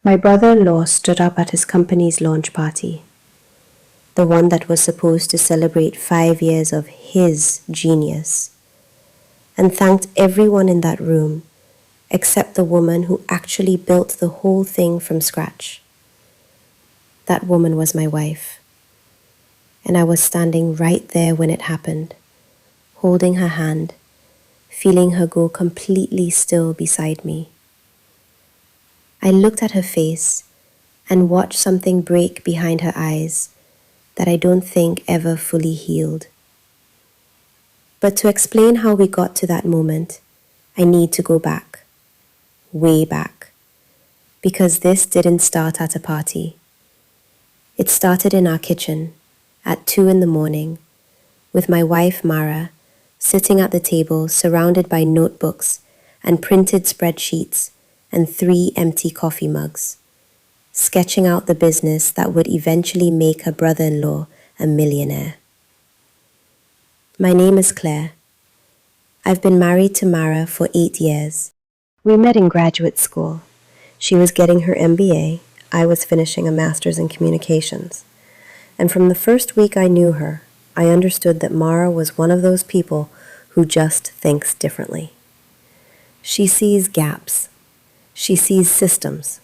My brother-in-law stood up at his company's launch party, the one that was supposed to celebrate 5 years of his genius, and thanked everyone in that room except the woman who actually built the whole thing from scratch. That woman was my wife, and I was standing right there when it happened, holding her hand, feeling her go completely still beside me. I looked at her face and watched something break behind her eyes that I don't think ever fully healed. But to explain how we got to that moment, I need to go back, way back, because this didn't start at a party. It started in our kitchen at 2 in the morning with my wife Mara sitting at the table surrounded by notebooks and printed spreadsheets and 3 empty coffee mugs, sketching out the business that would eventually make her brother-in-law a millionaire. My name is Claire. I've been married to Mara for 8 years. We met in graduate school. She was getting her MBA, I was finishing a master's in communications. And from the first week I knew her, I understood that Mara was one of those people who just thinks differently. She sees gaps. She sees systems.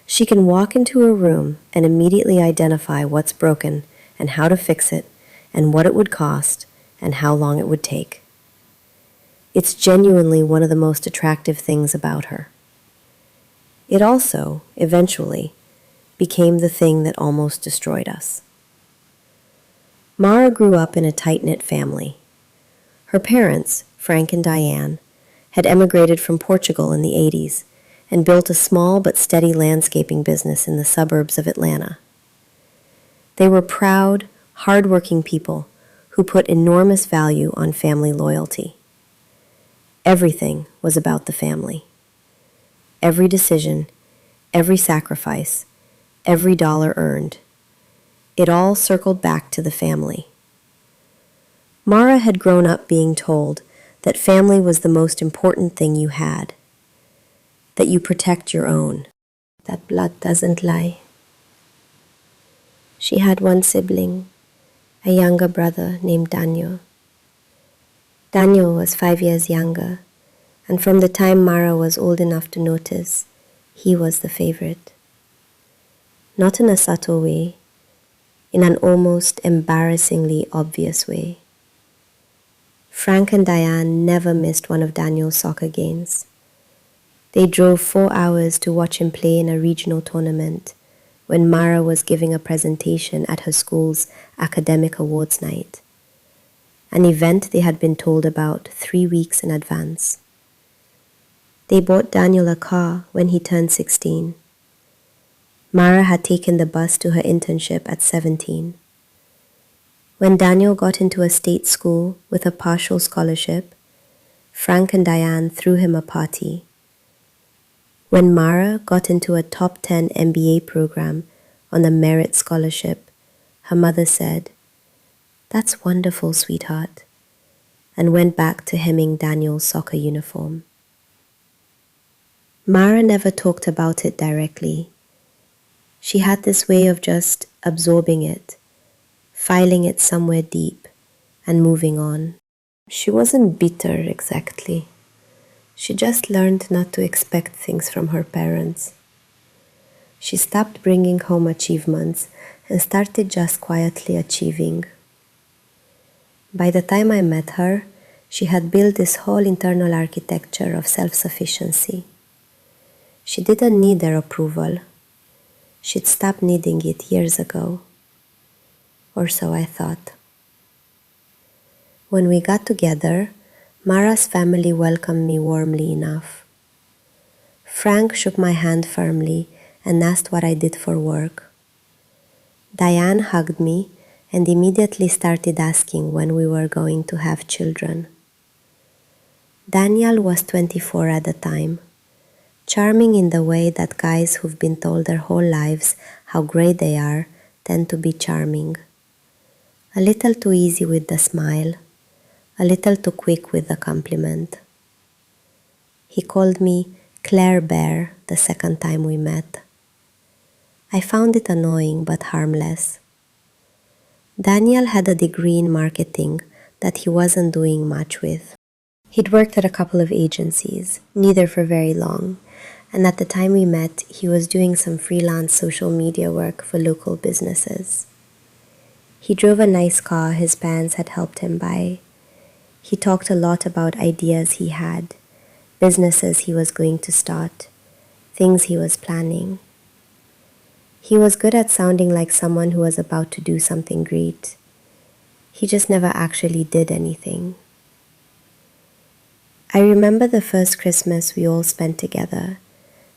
She can walk into a room and immediately identify what's broken and how to fix it and what it would cost and how long it would take. It's genuinely one of the most attractive things about her. It also, eventually, became the thing that almost destroyed us. Mara grew up in a tight-knit family. Her parents, Frank and Diane, had emigrated from Portugal in the 80s and built a small but steady landscaping business in the suburbs of Atlanta. They were proud, hard-working people who put enormous value on family loyalty. Everything was about the family. Every decision, every sacrifice, every dollar earned. It all circled back to the family. Mara had grown up being told that family was the most important thing you had, that you protect your own, that blood doesn't lie. She had one sibling, a younger brother named Daniel. Daniel was 5 years younger, and from the time Mara was old enough to notice, he was the favorite. Not in a subtle way, in an almost embarrassingly obvious way. Frank and Diane never missed one of Daniel's soccer games. They drove 4 hours to watch him play in a regional tournament when Mara was giving a presentation at her school's academic awards night, an event they had been told about 3 weeks in advance. They bought Daniel a car when he turned 16. Mara had taken the bus to her internship at 17. When Daniel got into a state school with a partial scholarship, Frank and Diane threw him a party. When Mara got into a top 10 MBA program on a merit scholarship, her mother said, "That's wonderful, sweetheart," and went back to hemming Daniel's soccer uniform. Mara never talked about it directly. She had this way of just absorbing it, filing it somewhere deep, and moving on. She wasn't bitter exactly. She just learned not to expect things from her parents. She stopped bringing home achievements and started just quietly achieving. By the time I met her, she had built this whole internal architecture of self-sufficiency. She didn't need their approval. She'd stopped needing it years ago. Or so I thought. When we got together, Mara's family welcomed me warmly enough. Frank shook my hand firmly and asked what I did for work. Diane hugged me and immediately started asking when we were going to have children. Daniel was 24 at the time, charming in the way that guys who've been told their whole lives how great they are tend to be charming. A little too easy with the smile, a little too quick with the compliment. He called me Claire Bear the second time we met. I found it annoying but harmless. Daniel had a degree in marketing that he wasn't doing much with. He'd worked at a couple of agencies, neither for very long, and at the time we met, he was doing some freelance social media work for local businesses. He drove a nice car his parents had helped him buy. He talked a lot about ideas he had, businesses he was going to start, things he was planning. He was good at sounding like someone who was about to do something great. He just never actually did anything. I remember the first Christmas we all spent together,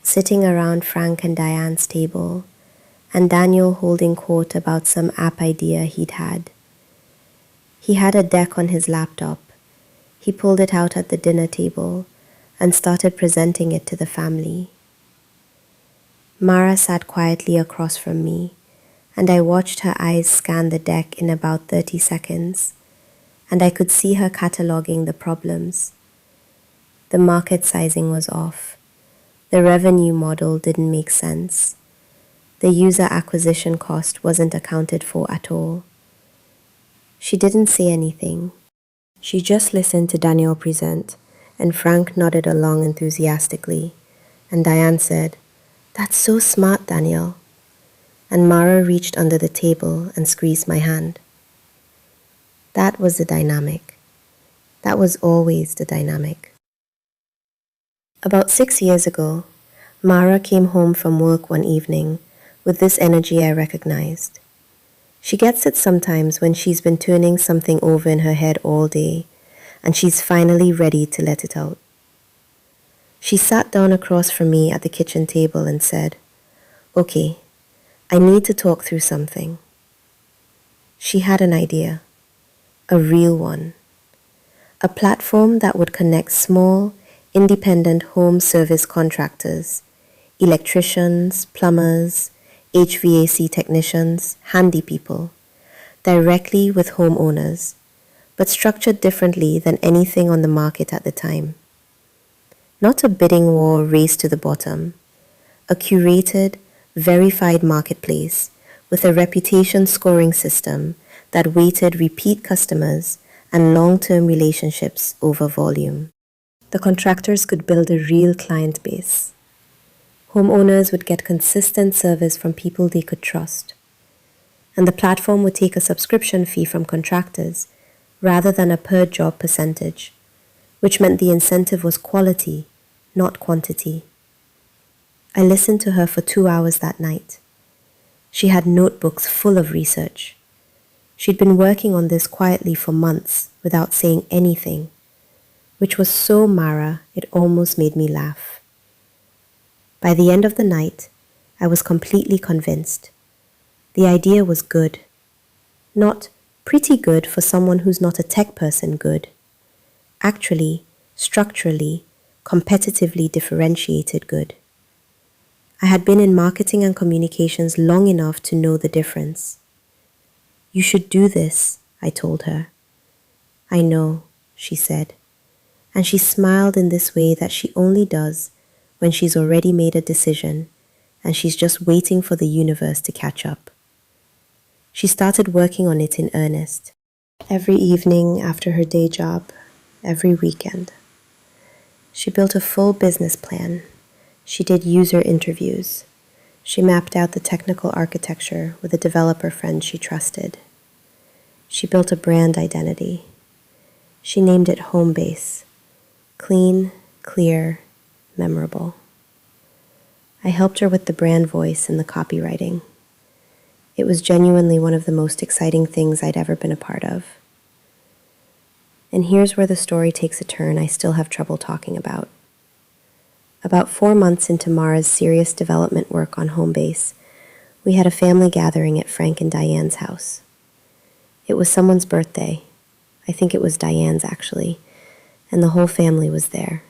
sitting around Frank and Diane's table, and Daniel holding court about some app idea he'd had. He had a deck on his laptop. He pulled it out at the dinner table and started presenting it to the family. Mara sat quietly across from me, and I watched her eyes scan the deck in about 30 seconds, and I could see her cataloging the problems. The market sizing was off. The revenue model didn't make sense. The user acquisition cost wasn't accounted for at all. She didn't say anything. She just listened to Daniel present, and Frank nodded along enthusiastically, and Diane said, "That's so smart, Daniel." And Mara reached under the table and squeezed my hand. That was the dynamic. That was always the dynamic. About 6 years ago, Mara came home from work one evening with this energy I recognized. She gets it sometimes when she's been turning something over in her head all day, and she's finally ready to let it out. She sat down across from me at the kitchen table and said, "Okay, I need to talk through something." She had an idea, a real one, a platform that would connect small, independent home service contractors, electricians, plumbers, HVAC technicians, handy people, directly with homeowners, but structured differently than anything on the market at the time. Not a bidding war race to the bottom, a curated, verified marketplace with a reputation scoring system that weighted repeat customers and long-term relationships over volume. The contractors could build a real client base. Homeowners would get consistent service from people they could trust. And the platform would take a subscription fee from contractors rather than a per-job percentage, which meant the incentive was quality, not quantity. I listened to her for 2 hours that night. She had notebooks full of research. She'd been working on this quietly for months without saying anything, which was so Mara it almost made me laugh. By the end of the night, I was completely convinced. The idea was good. Not pretty good for someone who's not a tech person good. Actually, structurally, competitively differentiated good. I had been in marketing and communications long enough to know the difference. "You should do this," I told her. "I know," she said, and she smiled in this way that she only does when she's already made a decision and she's just waiting for the universe to catch up. She started working on it in earnest, every evening after her day job, every weekend. She built a full business plan. She did user interviews. She mapped out the technical architecture with a developer friend she trusted. She built a brand identity. She named it HomeBase. Clean, clear, memorable. I helped her with the brand voice and the copywriting. It was genuinely one of the most exciting things I'd ever been a part of. And here's where the story takes a turn I still have trouble talking about. About 4 months into Mara's serious development work on HomeBase, we had a family gathering at Frank and Diane's house. It was someone's birthday. I think it was Diane's actually, and the whole family was there.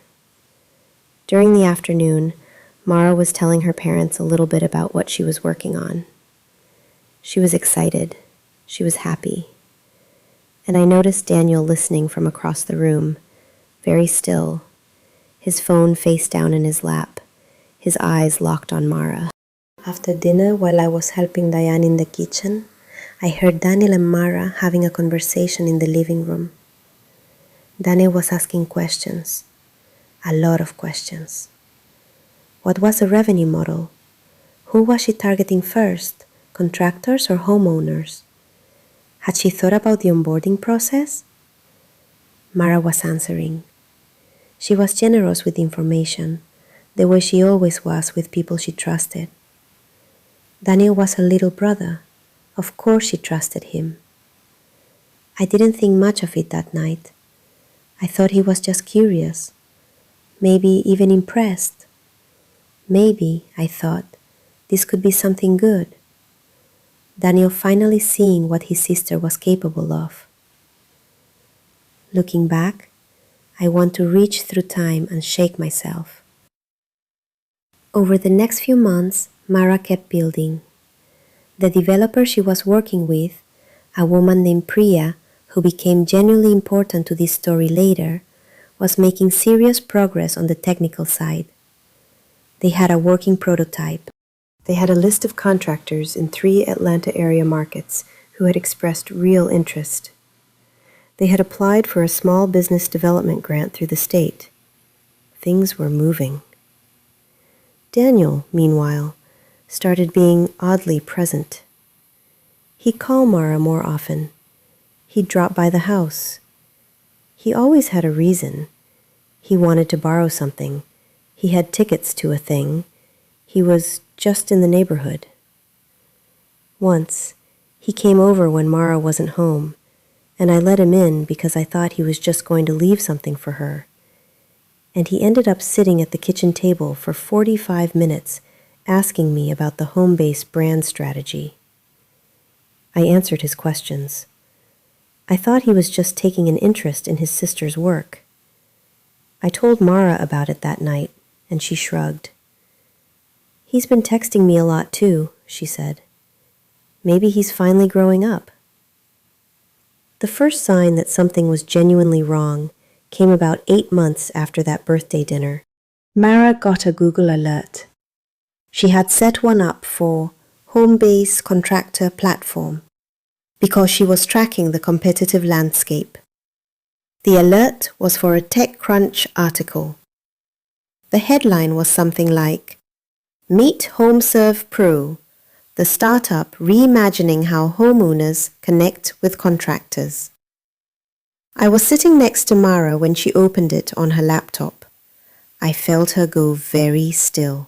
During the afternoon, Mara was telling her parents a little bit about what she was working on. She was excited. She was happy. And I noticed Daniel listening from across the room, very still, his phone face down in his lap, his eyes locked on Mara. After dinner, while I was helping Diane in the kitchen, I heard Daniel and Mara having a conversation in the living room. Daniel was asking questions, a lot of questions. What was the revenue model? Who was she targeting first, contractors or homeowners? Had she thought about the onboarding process? Mara was answering. She was generous with information, the way she always was with people she trusted. Daniel was her little brother. Of course she trusted him. I didn't think much of it that night. I thought he was just curious, maybe even impressed. Maybe, I thought, this could be something good. Daniel finally seeing what his sister was capable of. Looking back, I want to reach through time and shake myself. Over the next few months, Mara kept building. The developer she was working with, a woman named Priya, who became genuinely important to this story later, was making serious progress on the technical side. They had a working prototype. They had a list of contractors in 3 Atlanta area markets who had expressed real interest. They had applied for a small business development grant through the state. Things were moving. Daniel, meanwhile, started being oddly present. He'd call Mara more often. He'd drop by the house. He always had a reason. He wanted to borrow something. He had tickets to a thing. He was just in the neighborhood. Once, he came over when Mara wasn't home, and I let him in because I thought he was just going to leave something for her. And he ended up sitting at the kitchen table for 45 minutes asking me about the HomeBase brand strategy. I answered his questions. I thought he was just taking an interest in his sister's work. I told Mara about it that night, and she shrugged. He's been texting me a lot too, she said. Maybe he's finally growing up. The first sign that something was genuinely wrong came about 8 months after that birthday dinner. Mara got a Google alert. She had set one up for HomeBase contractor platform because she was tracking the competitive landscape. The alert was for a TechCrunch article. The headline was something like, "Meet HomeServe Pro, the startup reimagining how homeowners connect with contractors." I was sitting next to Mara when she opened it on her laptop. I felt her go very still.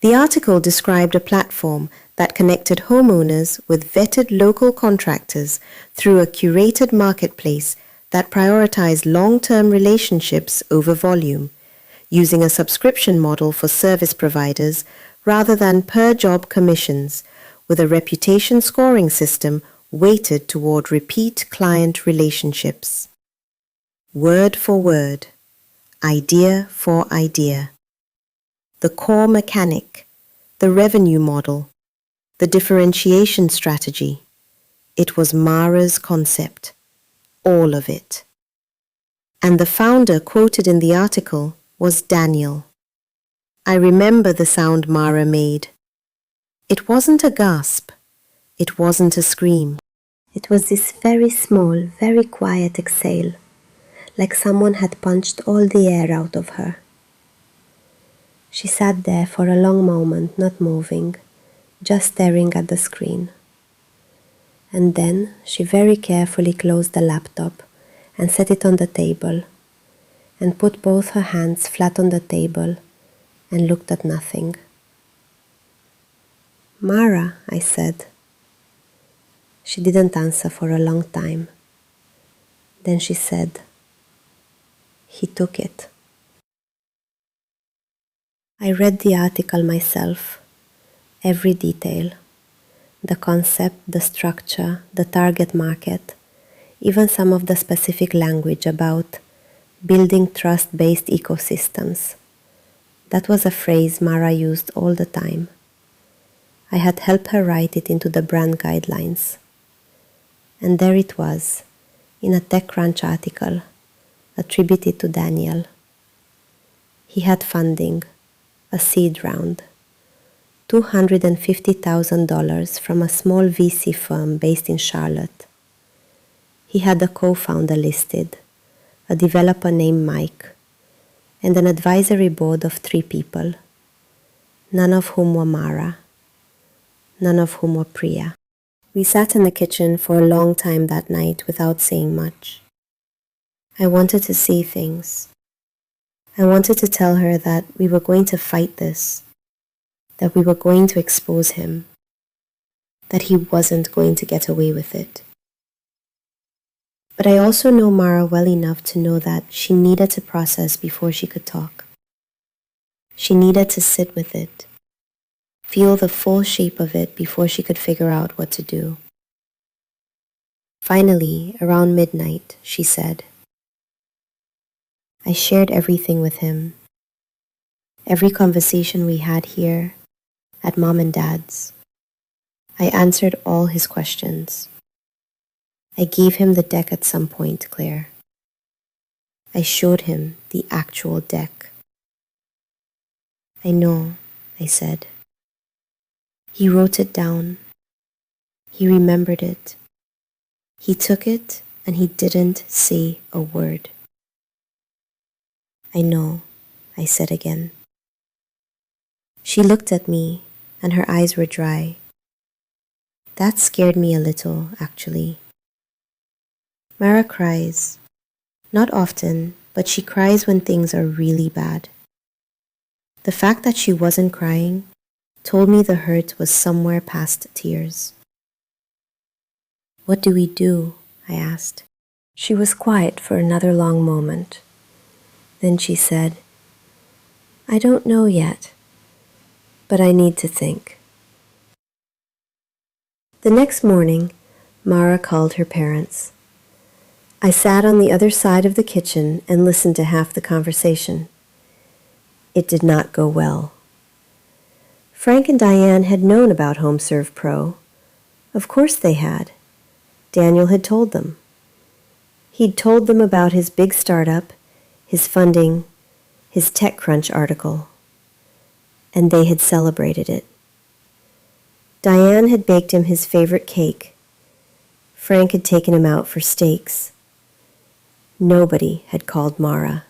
The article described a platform that connected homeowners with vetted local contractors through a curated marketplace that prioritized long-term relationships over volume, using a subscription model for service providers rather than per-job commissions, with a reputation scoring system weighted toward repeat client relationships. Word for word, idea for idea. The core mechanic, the revenue model, the differentiation strategy. It was Mara's concept, all of it. And the founder quoted in the article was Daniel. I remember the sound Mara made. It wasn't a gasp. It wasn't a scream. It was this very small, very quiet exhale, like someone had punched all the air out of her. She sat there for a long moment, not moving, just staring at the screen. And then she very carefully closed the laptop and set it on the table, and put both her hands flat on the table and looked at nothing. "Mara," I said. She didn't answer for a long time. Then she said, "He took it." I read the article myself, every detail, the concept, the structure, the target market, even some of the specific language about building trust-based ecosystems. That was a phrase Mara used all the time. I had helped her write it into the brand guidelines. And there it was, in a TechCrunch article, attributed to Daniel. He had funding, a seed round, $250,000 from a small VC firm based in Charlotte. He had a co-founder listed, a developer named Mike, and an advisory board of 3 people, none of whom were Mara, none of whom were Priya. We sat in the kitchen for a long time that night without saying much. I wanted to say things. I wanted to tell her that we were going to fight this, that we were going to expose him, that he wasn't going to get away with it. But I also know Mara well enough to know that she needed to process before she could talk. She needed to sit with it, feel the full shape of it before she could figure out what to do. Finally, around midnight, she said, I shared everything with him. Every conversation we had here, at Mom and Dad's. I answered all his questions. I gave him the deck at some point, Claire. I showed him the actual deck. I know, I said. He wrote it down. He remembered it. He took it and he didn't say a word. I know, I said again. She looked at me and her eyes were dry. That scared me a little, actually. Mara cries. Not often, but she cries when things are really bad. The fact that she wasn't crying told me the hurt was somewhere past tears. What do we do? I asked. She was quiet for another long moment. Then she said, I don't know yet, but I need to think. The next morning, Mara called her parents. I sat on the other side of the kitchen and listened to half the conversation. It did not go well. Frank and Diane had known about HomeServe Pro. Of course they had. Daniel had told them. He'd told them about his big startup, his funding, his TechCrunch article. And they had celebrated it. Diane had baked him his favorite cake. Frank had taken him out for steaks. Nobody had called Mara.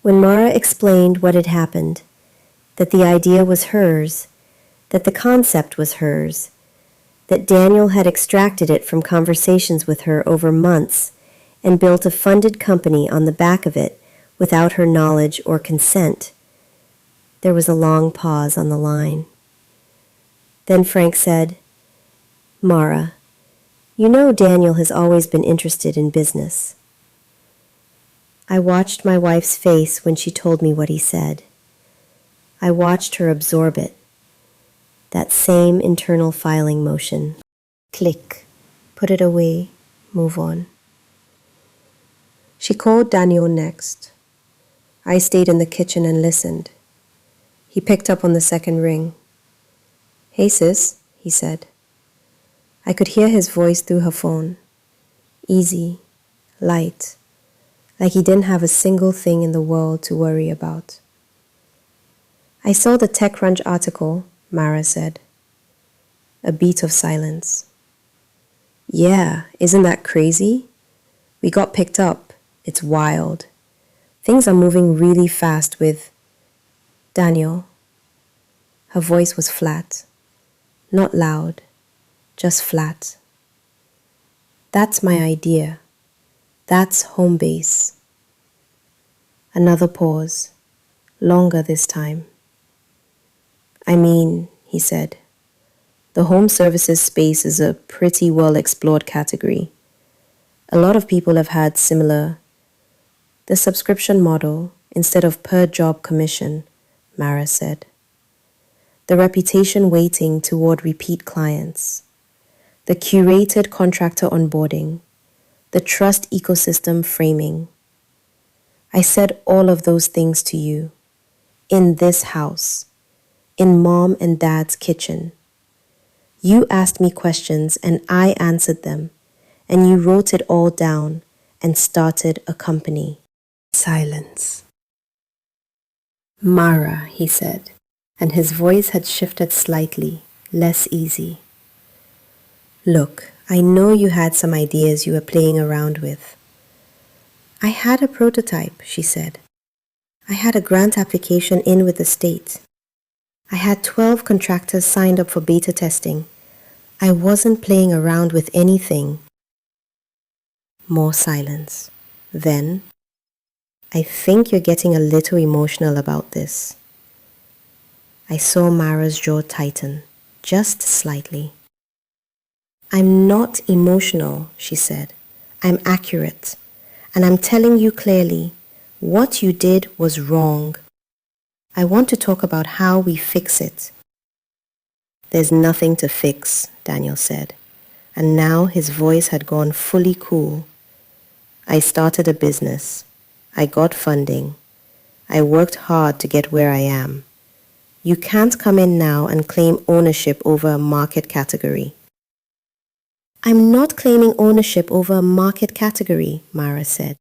When Mara explained what had happened, that the idea was hers, that the concept was hers, that Daniel had extracted it from conversations with her over months and built a funded company on the back of it without her knowledge or consent, there was a long pause on the line. Then Frank said, Mara, you know Daniel has always been interested in business. I watched my wife's face when she told me what he said. I watched her absorb it. That same internal filing motion. Click. Put it away. Move on. She called Daniel next. I stayed in the kitchen and listened. He picked up on the second ring. Hey sis, he said. I could hear his voice through her phone. Easy, light, like he didn't have a single thing in the world to worry about. I saw the TechCrunch article, Mara said. A beat of silence. Yeah, isn't that crazy? We got picked up. It's wild. Things are moving really fast with Daniel. Her voice was flat. Not loud, just flat. That's my idea. That's HomeBase. Another pause, longer this time. I mean, he said, the home services space is a pretty well-explored category. A lot of people have had similar. The subscription model, instead of per-job commission, Mara said. The reputation weighting toward repeat clients. The curated contractor onboarding. The trust ecosystem framing. I said all of those things to you. In this house. In Mom and Dad's kitchen. You asked me questions and I answered them, and you wrote it all down and started a company. Silence. Mara, he said, and his voice had shifted slightly, less easy. Look, I know you had some ideas you were playing around with. I had a prototype, she said. I had a grant application in with the state. I had 12 contractors signed up for beta testing. I wasn't playing around with anything. More silence. Then, I think you're getting a little emotional about this. I saw Mara's jaw tighten, just slightly. I'm not emotional, she said. I'm accurate. And I'm telling you clearly, what you did was wrong. I want to talk about how we fix it. There's nothing to fix, Daniel said, and now his voice had gone fully cool. I started a business. I got funding. I worked hard to get where I am. You can't come in now and claim ownership over a market category. I'm not claiming ownership over a market category, Mara said.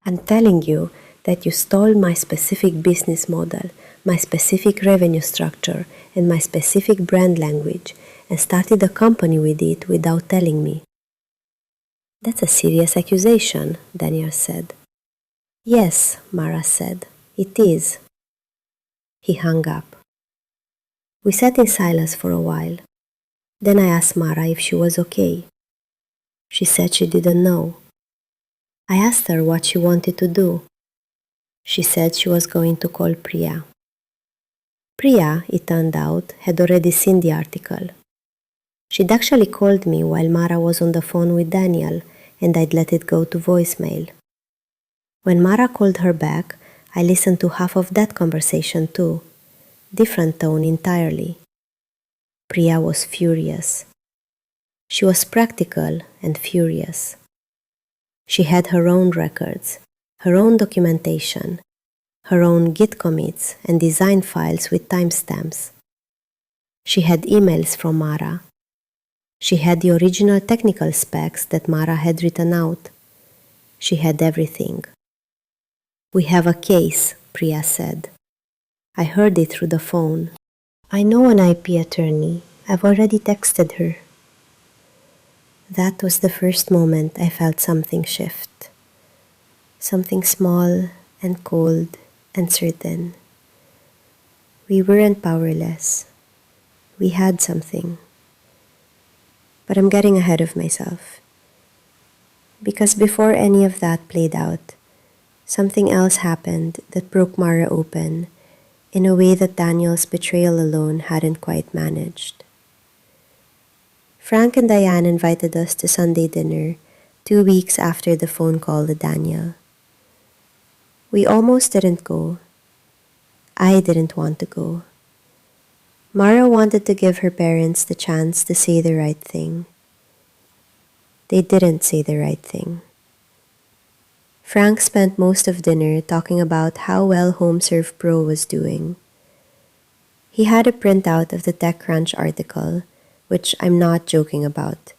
I'm telling you that you stole my specific business model, my specific revenue structure, and my specific brand language, and started a company with it without telling me. That's a serious accusation, Daniel said. Yes, Mara said, it is. He hung up. We sat in silence for a while. Then I asked Mara if she was okay. She said she didn't know. I asked her what she wanted to do. She said she was going to call Priya. Priya, it turned out, had already seen the article. She'd actually called me while Mara was on the phone with Daniel, and I'd let it go to voicemail. When Mara called her back, I listened to half of that conversation too. Different tone entirely. Priya was furious. She was practical and furious. She had her own records, her own documentation, her own Git commits and design files with timestamps. She had emails from Mara. She had the original technical specs that Mara had written out. She had everything. We have a case, Priya said. I heard it through the phone. I know an IP attorney. I've already texted her. That was the first moment I felt something shift. Something small and cold and certain. We weren't powerless. We had something. But I'm getting ahead of myself. Because before any of that played out, something else happened that broke Mara open in a way that Daniel's betrayal alone hadn't quite managed. Frank and Diane invited us to Sunday dinner 2 weeks after the phone call to Daniel. We almost didn't go. I didn't want to go. Mara wanted to give her parents the chance to say the right thing. They didn't say the right thing. Frank spent most of dinner talking about how well HomeServe Pro was doing. He had a printout of the TechCrunch article, which I'm not joking about,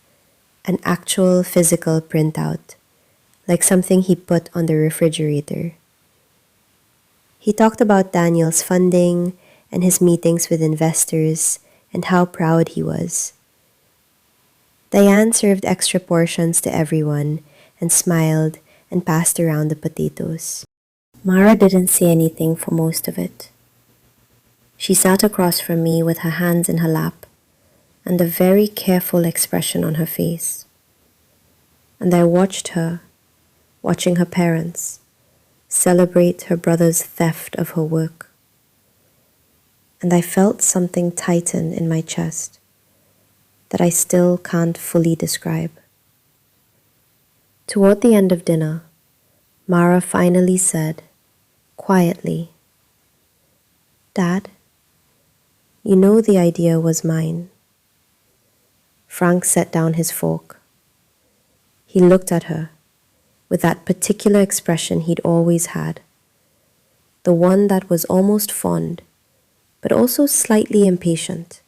an actual physical printout, like something he put on the refrigerator. He talked about Daniel's funding and his meetings with investors and how proud he was. Diane served extra portions to everyone and smiled and passed around the potatoes. Mara didn't say anything for most of it. She sat across from me with her hands in her lap and a very careful expression on her face. And I watched her, watching her parents, celebrate her brother's theft of her work. And I felt something tighten in my chest that I still can't fully describe. Toward the end of dinner, Mara finally said, quietly, "Dad, you know the idea was mine." Frank set down his fork. He looked at her with that particular expression he'd always had, the one that was almost fond, but also slightly impatient,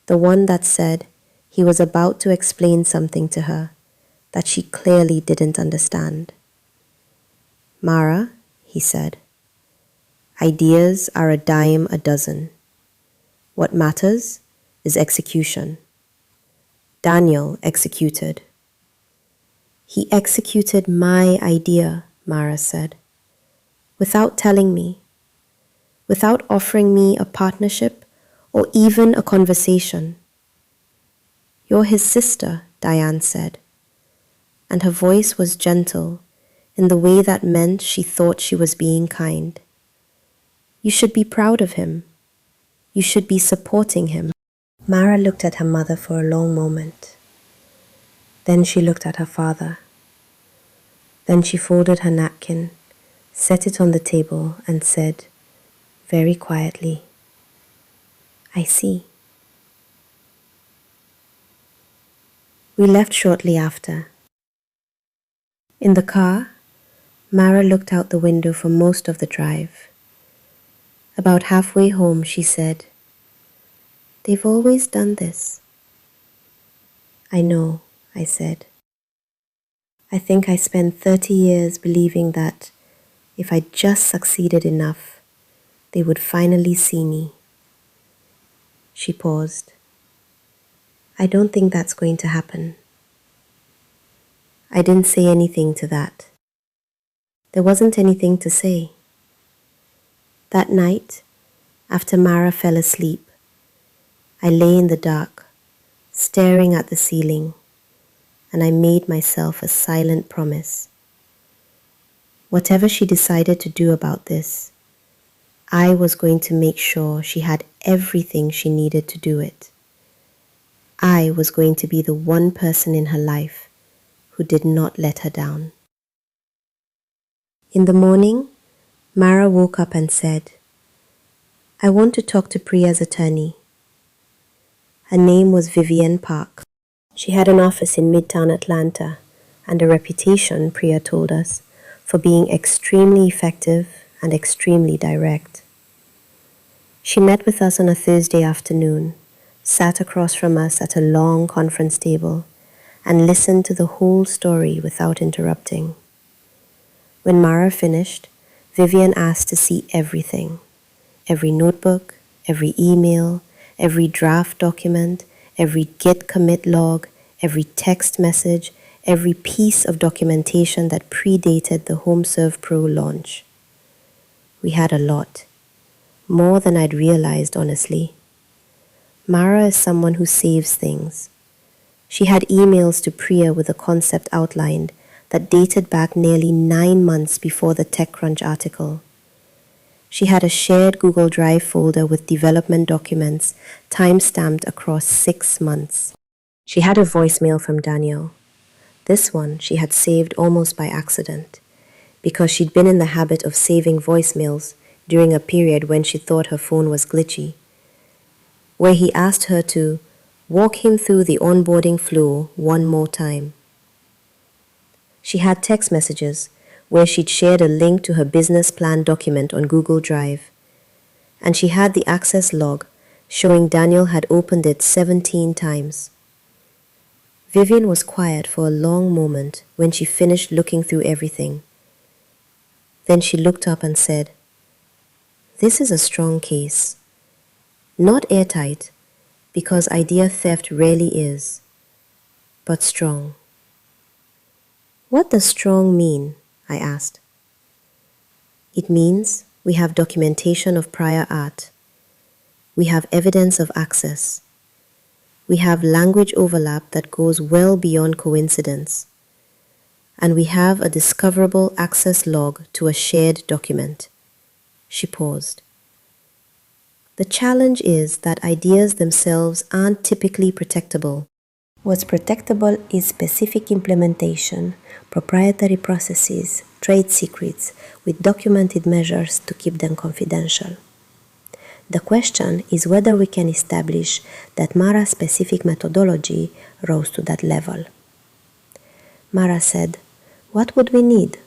the one that said he was about to explain something to her that she clearly didn't understand. "Mara," he said, Ideas are a dime a dozen. What matters is execution. Daniel executed. He executed my idea, Mara said, without telling me, without offering me a partnership or even a conversation. You're his sister, Diane said, and her voice was gentle in the way that meant she thought she was being kind. You should be proud of him. You should be supporting him. Mara looked at her mother for a long moment. Then she looked at her father. Then she folded her napkin, set it on the table, and said, very quietly, I see. We left shortly after. In the car, Mara looked out the window for most of the drive. About halfway home, she said, They've always done this. I know, I said. I think I spent 30 years believing that if I just succeeded enough, they would finally see me. She paused. I don't think that's going to happen. I didn't say anything to that. There wasn't anything to say. That night, after Mara fell asleep, I lay in the dark, staring at the ceiling, and I made myself a silent promise. Whatever she decided to do about this, I was going to make sure she had everything she needed to do it. I was going to be the one person in her life who did not let her down. In the morning, Mara woke up and said, I want to talk to Priya's attorney. Her name was Vivienne Park. She had an office in Midtown Atlanta and a reputation, Priya told us, for being extremely effective and extremely direct. She met with us on a Thursday afternoon, sat across from us at a long conference table, and listened to the whole story without interrupting. When Mara finished, Vivienne asked to see everything. Every notebook, every email, every draft document, every Git commit log, every text message, every piece of documentation that predated the HomeServe Pro launch. We had a lot. More than I'd realized, honestly. Mara is someone who saves things. She had emails to Priya with a concept outlined that dated back nearly 9 months before the TechCrunch article. She had a shared Google Drive folder with development documents time-stamped across 6 months. She had a voicemail from Daniel. This one she had saved almost by accident, because she'd been in the habit of saving voicemails during a period when she thought her phone was glitchy, where he asked her to walk him through the onboarding flow one more time. She had text messages where she'd shared a link to her business plan document on Google Drive, and she had the access log showing Daniel had opened it 17 times. Vivienne was quiet for a long moment when she finished looking through everything. Then she looked up and said, This is a strong case. Not airtight, because idea theft rarely is, but strong. What does strong mean? I asked. It means we have documentation of prior art. We have evidence of access. We have language overlap that goes well beyond coincidence. And we have a discoverable access log to a shared document. She paused. The challenge is that ideas themselves aren't typically protectable. What's protectable is specific implementation, proprietary processes, trade secrets, with documented measures to keep them confidential. The question is whether we can establish that Mara's specific methodology rose to that level. Mara said, What would we need?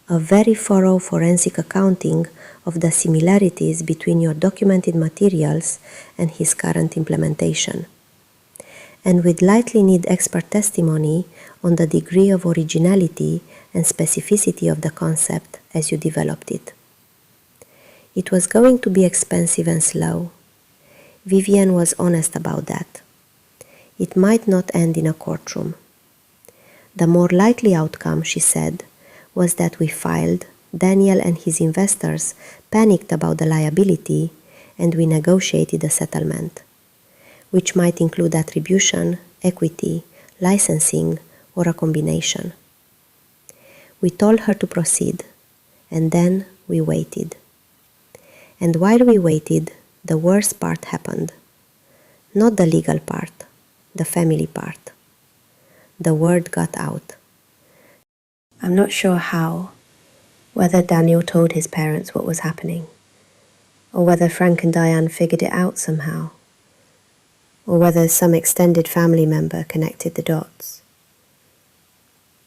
A very thorough forensic accounting of the similarities between your documented materials and his current implementation. And we'd likely need expert testimony on the degree of originality and specificity of the concept as you developed it. It was going to be expensive and slow. Vivienne was honest about that. It might not end in a courtroom. The more likely outcome, she said, was that we filed, Daniel and his investors panicked about the liability, and we negotiated a settlement, which might include attribution, equity, licensing, or a combination. We told her to proceed, and then we waited. And while we waited, the worst part happened. Not the legal part, the family part. The word got out. I'm not sure how, whether Daniel told his parents what was happening, or whether Frank and Diane figured it out somehow, or whether some extended family member connected the dots.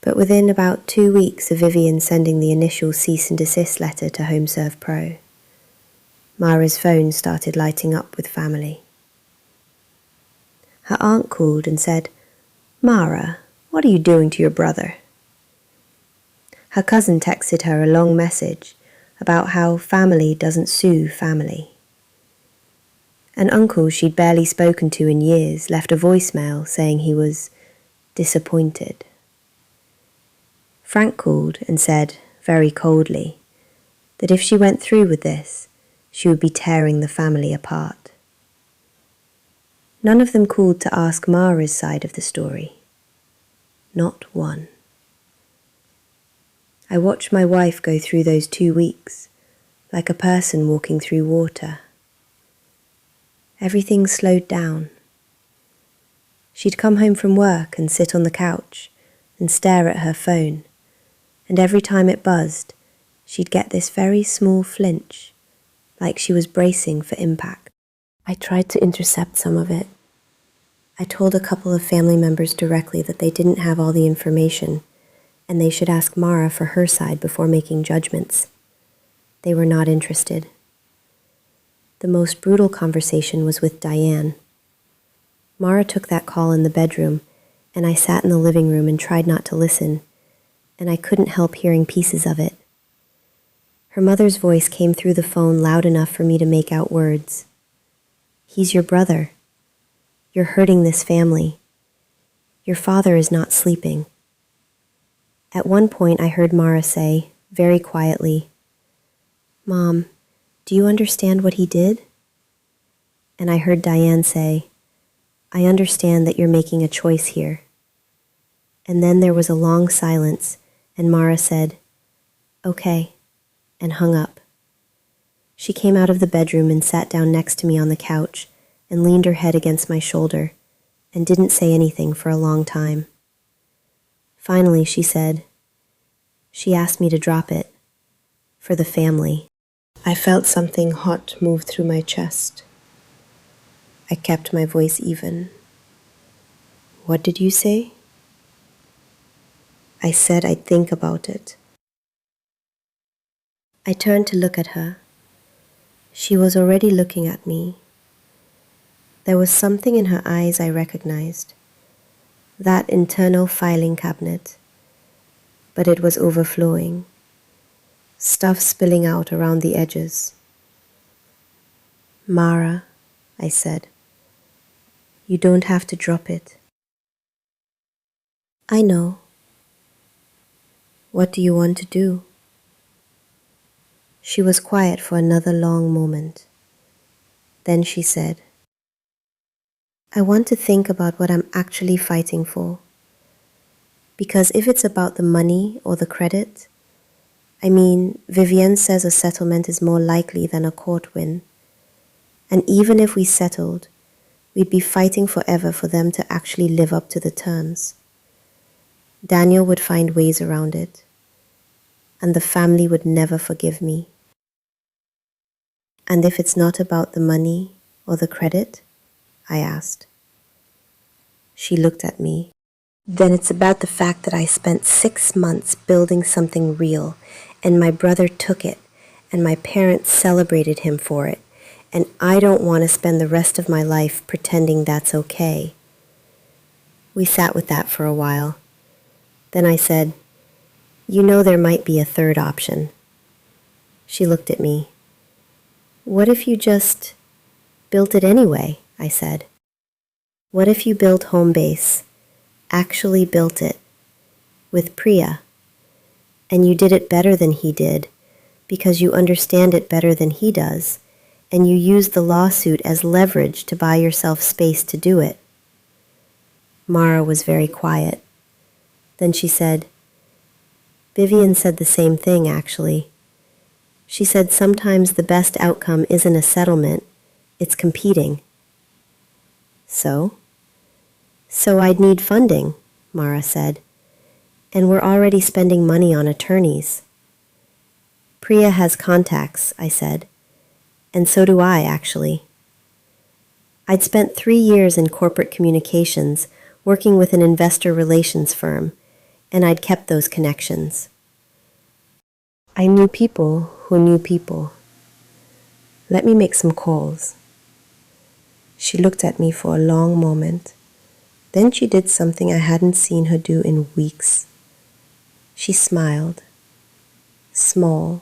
But within about 2 weeks of Vivienne sending the initial cease and desist letter to HomeServe Pro, Mara's phone started lighting up with family. Her aunt called and said, "Mara, what are you doing to your brother?" Her cousin texted her a long message about how family doesn't sue family. An uncle she'd barely spoken to in years left a voicemail saying he was disappointed. Frank called and said, very coldly, that if she went through with this, she would be tearing the family apart. None of them called to ask Mara's side of the story. Not one. I watched my wife go through those 2 weeks, like a person walking through water. Everything slowed down. She'd come home from work and sit on the couch and stare at her phone, and every time it buzzed, she'd get this very small flinch, like she was bracing for impact. I tried to intercept some of it. I told a couple of family members directly that they didn't have all the information, and they should ask Mara for her side before making judgments. They were not interested. The most brutal conversation was with Diane. Mara took that call in the bedroom, and I sat in the living room and tried not to listen, and I couldn't help hearing pieces of it. Her mother's voice came through the phone loud enough for me to make out words. "He's your brother. You're hurting this family. Your father is not sleeping." At one point I heard Mara say, very quietly, "Mom, do you understand what he did?" And I heard Diane say, "I understand that you're making a choice here." And then there was a long silence, and Mara said, "Okay," and hung up. She came out of the bedroom and sat down next to me on the couch and leaned her head against my shoulder and didn't say anything for a long time. Finally, she said, she asked me to drop it. For the family. I felt something hot move through my chest. I kept my voice even. "What did you say?" I said I'd think about it. I turned to look at her. She was already looking at me. There was something in her eyes I recognized. That internal filing cabinet. But it was overflowing. Stuff spilling out around the edges. "Mara," I said, "you don't have to drop it." "I know. What do you want to do?" She was quiet for another long moment. Then she said, "I want to think about what I'm actually fighting for. Because if it's about the money or the credit, I mean, Vivienne says a settlement is more likely than a court win. And even if we settled, we'd be fighting forever for them to actually live up to the terms. Daniel would find ways around it, and the family would never forgive me. And if it's not about the money or the credit?" I asked. She looked at me. "Then it's about the fact that I spent 6 months building something real, and my brother took it, and my parents celebrated him for it, and I don't want to spend the rest of my life pretending that's okay." We sat with that for a while. Then I said, "You know there might be a third option." She looked at me. What if you just built it anyway? I said. What if you built HomeBase, actually built it, with Priya, and you did it better than he did, because you understand it better than he does, and you use the lawsuit as leverage to buy yourself space to do it? Mara was very quiet. Then she said, Vivian said the same thing, actually. She said sometimes the best outcome isn't a settlement, it's competing. So? So I'd need funding, Mara said, and we're already spending money on attorneys. Priya has contacts, I said, and so do I, actually. I'd spent 3 years in corporate communications working with an investor relations firm, and I'd kept those connections. I knew people who knew people. Let me make some calls. She looked at me for a long moment. Then she did something I hadn't seen her do in weeks. She smiled. Small.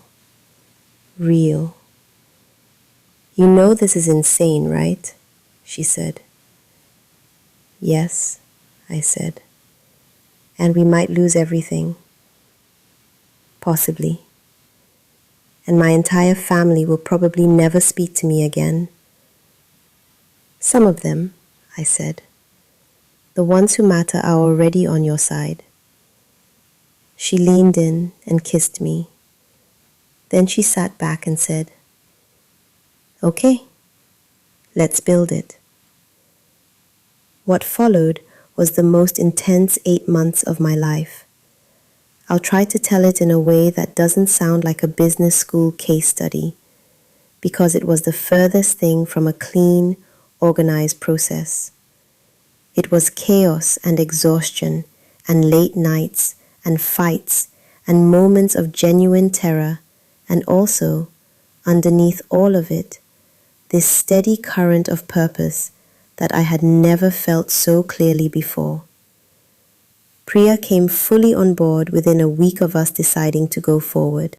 Real. You know this is insane, right? She said. Yes, I said. And we might lose everything. Possibly. And my entire family will probably never speak to me again. Some of them, I said. The ones who matter are already on your side. She leaned in and kissed me. Then she sat back and said, Okay, let's build it. What followed was the most intense 8 months of my life. I'll try to tell it in a way that doesn't sound like a business school case study, because it was the furthest thing from a clean, organized process. It was chaos and exhaustion and late nights and fights and moments of genuine terror, and also, underneath all of it, this steady current of purpose that I had never felt so clearly before. Priya came fully on board within a week of us deciding to go forward.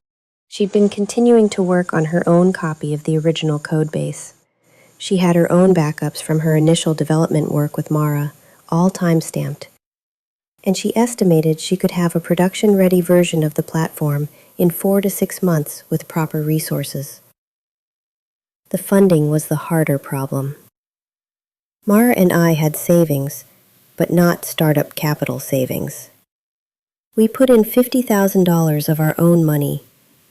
She'd been continuing to work on her own copy of the original code base. She had her own backups from her initial development work with Mara, all time-stamped. And she estimated she could have a production-ready version of the platform in 4 to 6 months with proper resources. The funding was the harder problem. Mara and I had savings, but not startup capital savings. We put in $50,000 of our own money,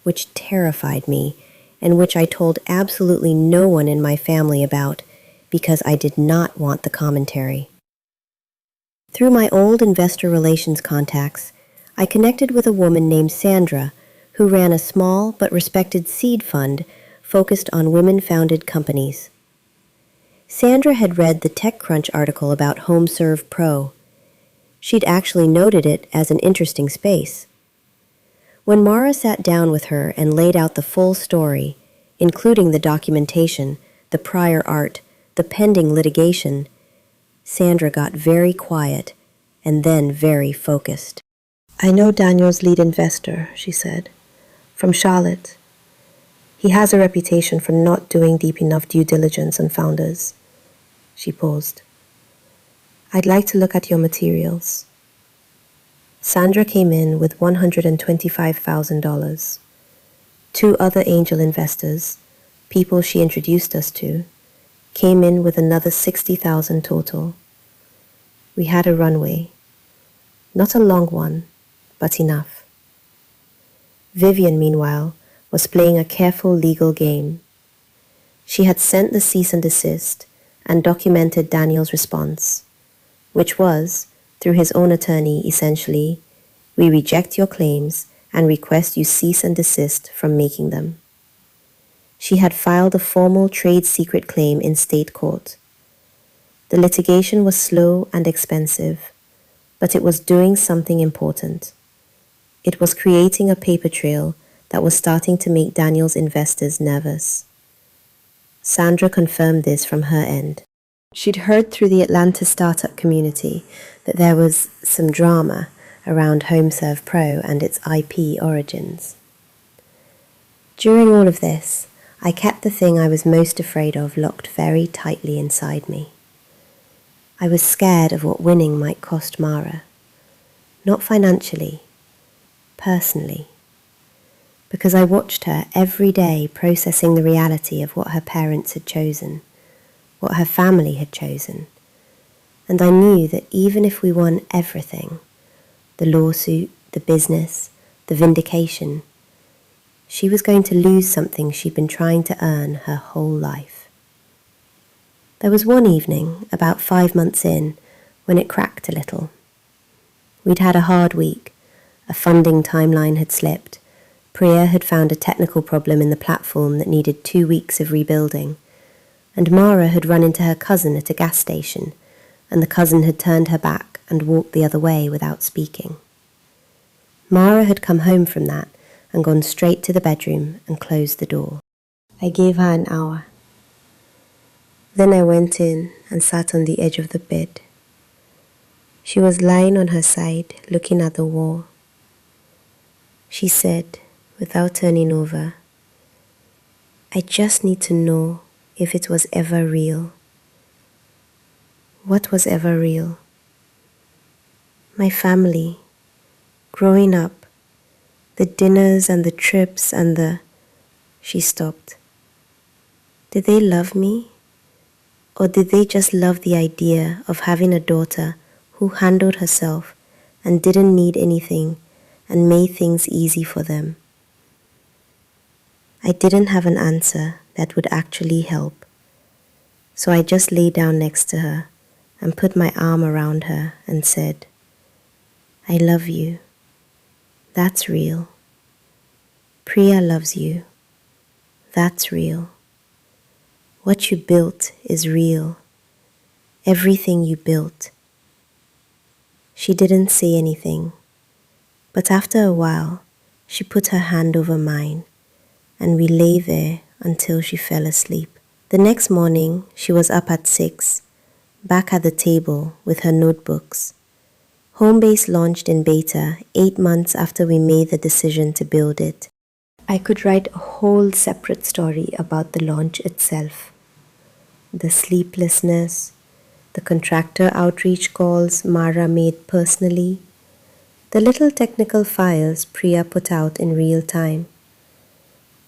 which terrified me, and which I told absolutely no one in my family about because I did not want the commentary. Through my old investor relations contacts, I connected with a woman named Sandra, who ran a small but respected seed fund focused on women-founded companies. Sandra had read the TechCrunch article about HomeServe Pro. She'd actually noted it as an interesting space. When Mara sat down with her and laid out the full story, including the documentation, the prior art, the pending litigation, Sandra got very quiet and then very focused. I know Daniel's lead investor, she said, from Charlotte. He has a reputation for not doing deep enough due diligence on founders. She paused. I'd like to look at your materials. Sandra came in with $125,000. 2 other angel investors, people she introduced us to, came in with another $60,000 total. We had a runway. Not a long one, but enough. Vivian, meanwhile, was playing a careful legal game. She had sent the cease and desist and documented Daniel's response, which was, through his own attorney, essentially, we reject your claims and request you cease and desist from making them. She had filed a formal trade secret claim in state court. The litigation was slow and expensive, but it was doing something important. It was creating a paper trail that was starting to make Daniel's investors nervous. Sandra confirmed this from her end. She'd heard through the Atlanta startup community that there was some drama around HomeServe Pro and its IP origins. During all of this, I kept the thing I was most afraid of locked very tightly inside me. I was scared of what winning might cost Mara. Not financially, personally. Because I watched her every day processing the reality of what her parents had chosen, what her family had chosen. And I knew that even if we won everything, the lawsuit, the business, the vindication, she was going to lose something she'd been trying to earn her whole life. There was one evening, about 5 months in, when it cracked a little. We'd had a hard week. A funding timeline had slipped. Priya had found a technical problem in the platform that needed 2 weeks of rebuilding. And Mara had run into her cousin at a gas station, and the cousin had turned her back and walked the other way without speaking. Mara had come home from that and gone straight to the bedroom and closed the door. I gave her an hour. Then I went in and sat on the edge of the bed. She was lying on her side, looking at the wall. She said, without turning over, "I just need to know if it was ever real." What was ever real? My family, growing up, the dinners and the trips and the... She stopped. Did they love me? Or did they just love the idea of having a daughter who handled herself and didn't need anything and made things easy for them? I didn't have an answer that would actually help. So I just lay down next to her and put my arm around her and said, "I love you. That's real. Priya loves you. That's real. What you built is real. Everything you built." She didn't say anything, but after a while, she put her hand over mine, and we lay there until she fell asleep. The next morning, she was up at 6, back at the table with her notebooks. HomeBase launched in beta 8 months after we made the decision to build it. I could write a whole separate story about the launch itself. The sleeplessness, the contractor outreach calls Mara made personally, the little technical files Priya put out in real time.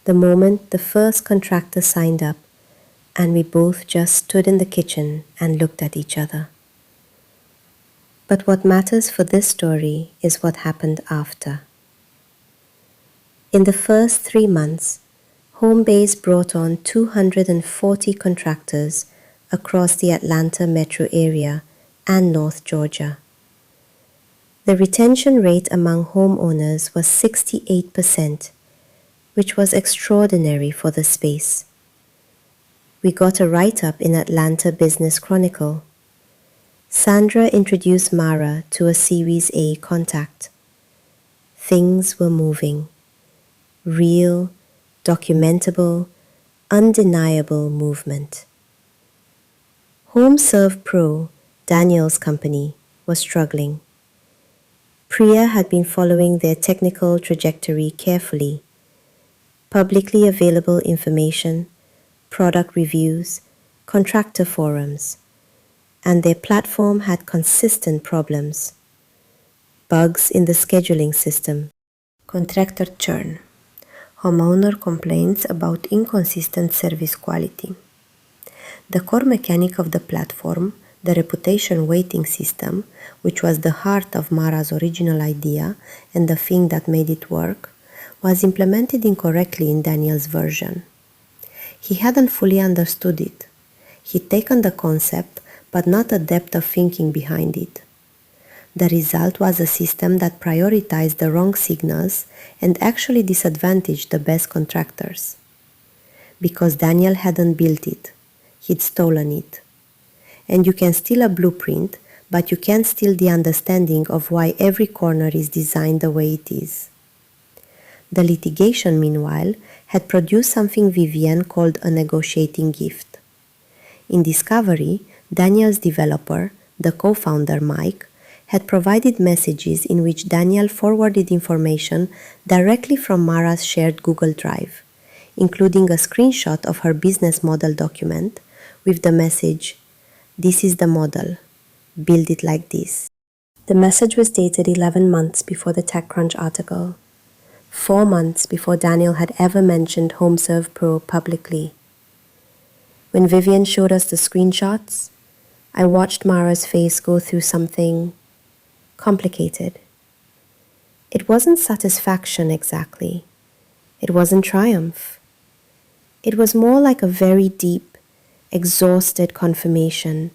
The moment the first contractor signed up, and we both just stood in the kitchen and looked at each other. But what matters for this story is what happened after. In the first 3 months, HomeBase brought on 240 contractors across the Atlanta metro area and North Georgia. The retention rate among homeowners was 68%, which was extraordinary for the space. We got a write-up in Atlanta Business Chronicle. Sandra introduced Mara to a Series A contact. Things were moving. Real, documentable, undeniable movement. HomeServe Pro, Daniel's company, was struggling. Priya had been following their technical trajectory carefully. Publicly available information, product reviews, contractor forums, and their platform had consistent problems. Bugs in the scheduling system, contractor churn, homeowner complaints about inconsistent service quality. The core mechanic of the platform, the reputation weighting system, which was the heart of Mara's original idea and the thing that made it work, was implemented incorrectly in Daniel's version. He hadn't fully understood it. He'd taken the concept, but not a depth of thinking behind it. The result was a system that prioritized the wrong signals and actually disadvantaged the best contractors. Because Daniel hadn't built it, he'd stolen it. And you can steal a blueprint, but you can't steal the understanding of why every corner is designed the way it is. The litigation, meanwhile, had produced something Vivian called a negotiating gift. In discovery, Daniel's developer, the co-founder Mike, had provided messages in which Daniel forwarded information directly from Mara's shared Google Drive, including a screenshot of her business model document with the message, "This is the model. Build it like this." The message was dated 11 months before the TechCrunch article, 4 months before Daniel had ever mentioned HomeServe Pro publicly. When Vivian showed us the screenshots, I watched Mara's face go through something complicated. It wasn't satisfaction exactly. It wasn't triumph. It was more like a very deep, exhausted confirmation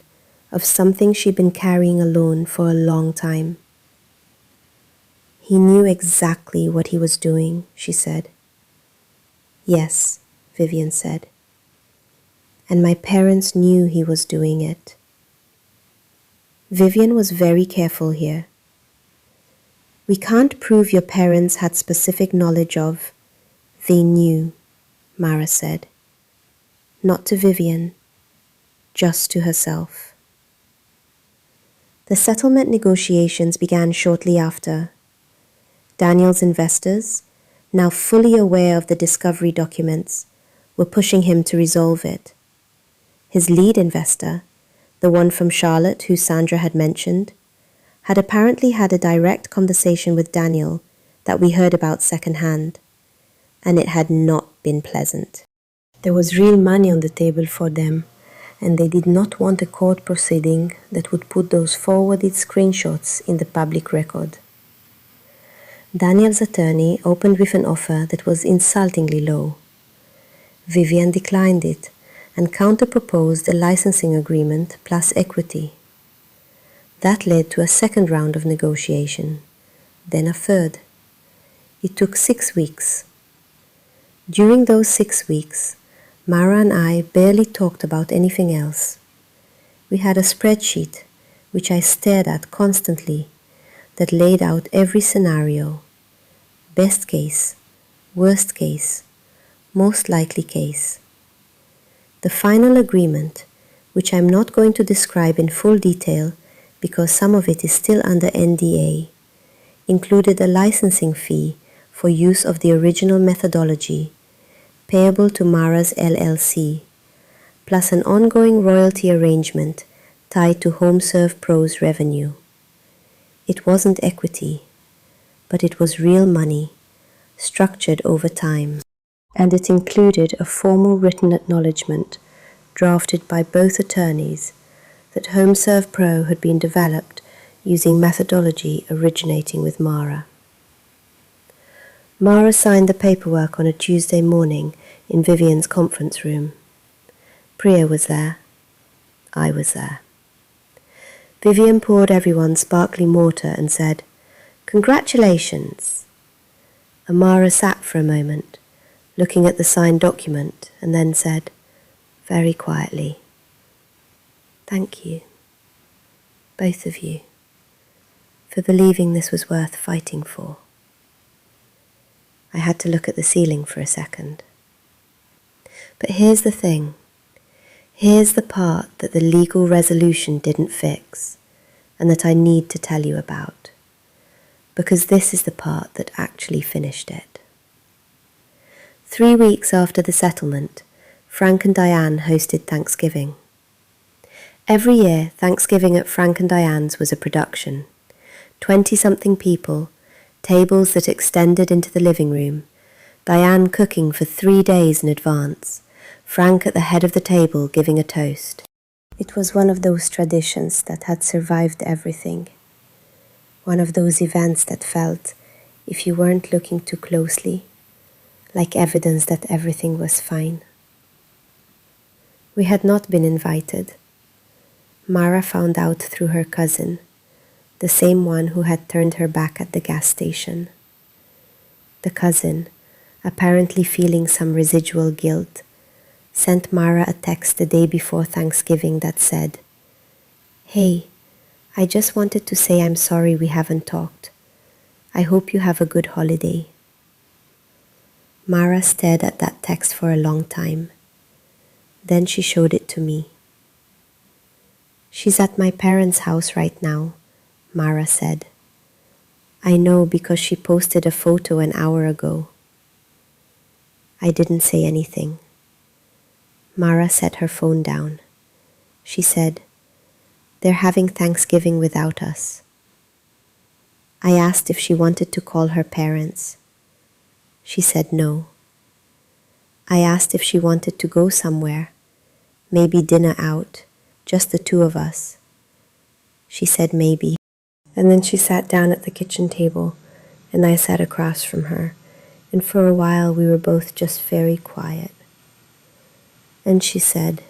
of something she'd been carrying alone for a long time. "He knew exactly what he was doing," she said. "Yes," Vivian said. "And my parents knew he was doing it." Vivian was very careful here. "We can't prove your parents had specific knowledge of. They knew," Mara said. Not to Vivian, just to herself. The settlement negotiations began shortly after. Daniel's investors, now fully aware of the discovery documents, were pushing him to resolve it. His lead investor, the one from Charlotte who Sandra had mentioned, had apparently had a direct conversation with Daniel that we heard about secondhand, and it had not been pleasant. There was real money on the table for them, and they did not want a court proceeding that would put those forwarded screenshots in the public record. Daniel's attorney opened with an offer that was insultingly low. Vivian declined it and counter-proposed a licensing agreement plus equity. That led to a second round of negotiation, then a third. It took 6 weeks. During those 6 weeks, Mara and I barely talked about anything else. We had a spreadsheet, which I stared at constantly, that laid out every scenario. Best case, worst case, most likely case. The final agreement, which I'm not going to describe in full detail because some of it is still under NDA, included a licensing fee for use of the original methodology, payable to Mara's LLC, plus an ongoing royalty arrangement tied to HomeServe Pro's revenue. It wasn't equity, but it was real money, structured over time, and it included a formal written acknowledgement drafted by both attorneys that HomeServe Pro had been developed using methodology originating with Mara. Mara signed the paperwork on a Tuesday morning in Vivian's conference room. Priya was there. I was there. Vivian poured everyone sparkling water and said, "Congratulations." Amara sat for a moment, looking at the signed document, and then said, very quietly, "Thank you, both of you, for believing this was worth fighting for." I had to look at the ceiling for a second. But here's the thing. Here's the part that the legal resolution didn't fix, and that I need to tell you about, because this is the part that actually finished it. 3 weeks after the settlement, Frank and Diane hosted Thanksgiving. Every year, Thanksgiving at Frank and Diane's was a production. 20-something people, tables that extended into the living room, Diane cooking for 3 days in advance, Frank at the head of the table giving a toast. It was one of those traditions that had survived everything. One of those events that felt, if you weren't looking too closely, like evidence that everything was fine. We had not been invited. Mara found out through her cousin, the same one who had turned her back at the gas station. The cousin, apparently feeling some residual guilt, sent Mara a text the day before Thanksgiving that said, "Hey, I just wanted to say I'm sorry we haven't talked. I hope you have a good holiday." Mara stared at that text for a long time. Then she showed it to me. "She's at my parents' house right now," Mara said. "I know because she posted a photo an hour ago." I didn't say anything. Mara set her phone down. She said, "They're having Thanksgiving without us." I asked if she wanted to call her parents. She said no. I asked if she wanted to go somewhere, maybe dinner out, just the two of us. She said maybe. And then she sat down at the kitchen table, and I sat across from her, and for a while we were both just very quiet. And she said,